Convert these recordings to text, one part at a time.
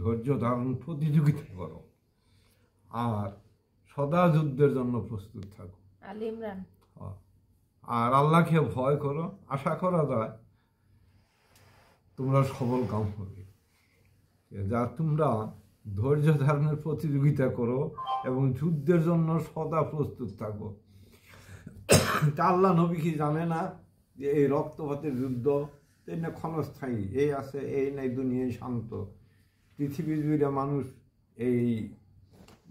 ধৈর্য ধারণ প্রতিযোগিতা করো, আর সদা যুদ্ধের জন্য প্রস্তুত থাকো। আলে ইমরান। আর আল্লাহকে ভয় করো, আশা করা যায় তোমরা সবল কাম হবে। যা তোমরা ধৈর্য ধারণের প্রতিযোগিতা করো এবং যুদ্ধের জন্য সদা প্রস্তুত থাকো। আল্লাহ নবী কি জানে না যে এই রক্তপাতের যুদ্ধ এই না ক্ষণস্থায়ী, এই আছে এই নাই দুনিয়ায় শান্ত। পৃথিবী জুড়ে মানুষ এই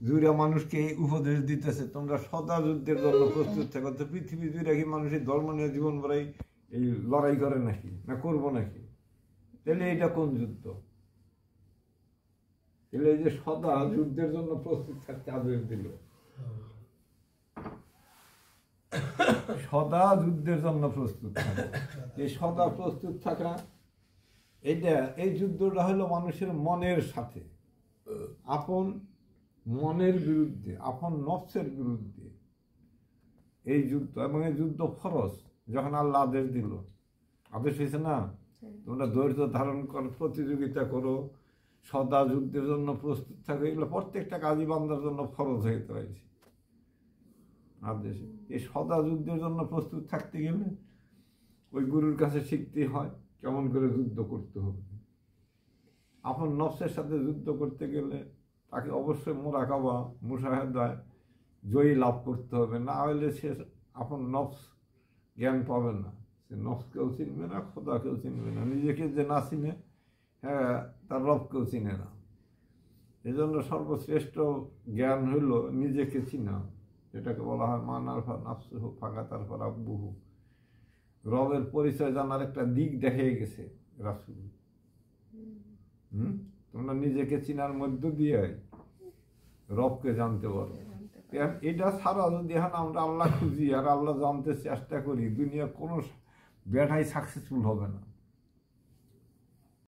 জুড়ে মানুষকে এই উপদেশ দিতেছে তোমরা সদা যুদ্ধের জন্য প্রস্তুত থাকো। তো পৃথিবী জুড়ে কি মানুষের ধর্ম নিয়ে জীবন ভরাই এই লড়াই করে নাকি, না করবো নাকি? তাহলে এটা কোন যুদ্ধ? তাহলে এই যে সদা যুদ্ধের জন্য প্রস্তুত থাকতে আদেশ দিল, সদা যুদ্ধের জন্য প্রস্তুত থাকা, এই সদা প্রস্তুত থাকা এইটা, এই যুদ্ধটা হলো মানুষের মনের সাথে, আপন মনের বিরুদ্ধে, আপন নফসের বিরুদ্ধে এই যুদ্ধ। এবং এই যুদ্ধ ফরজ। যখন আল্লাহ আদেশ দিল, আদেশ হয়েছে না তোমরা ধৈর্য ধারণ করো, প্রতিযোগিতা করো, সদা যুদ্ধের জন্য প্রস্তুত থাকো, এগুলো প্রত্যেকটা কাজী বান্দার জন্য ফরজ হয়ে রয়েছে আদেশে। এই সদা যুদ্ধের জন্য প্রস্তুত থাকতে গেলে ওই গুরুর কাছে শিখতে হয় কেমন করে যুদ্ধ করতে হবে। আপন নফসের সাথে যুদ্ধ করতে গেলে তাকে অবশ্যই মোরাকাবা, মুশাহাদায় জয়ী লাভ করতে হবে, না হলে সে আপন নফস জ্ঞান পাবে না। সে নফসকেও চিনবে না, খোদাকেও চিনবে না, নিজেকে যে না চিনে হ্যাঁ তার রবকেও চিনে না। এই জন্য সর্বশ্রেষ্ঠ জ্ঞান হইল নিজেকে চিনা, যেটাকে বলা হয় মানার ফা নাফসুহু ফাকাতার ফা রাব্বুহু। রবের পরিচয় জানার একটা দিক দেখে গেছে রাসূল। তোমরা নিজেকে চিনার মধ্য দিয়ে রবকে জানতে পারো। এটা ছাড়া যদি এখন আমরা আল্লাহ খুঁজি আর আল্লাহ জানতে চেষ্টা করি, দুনিয়া কোনো ব্যাটাই সাকসেসফুল হবে না।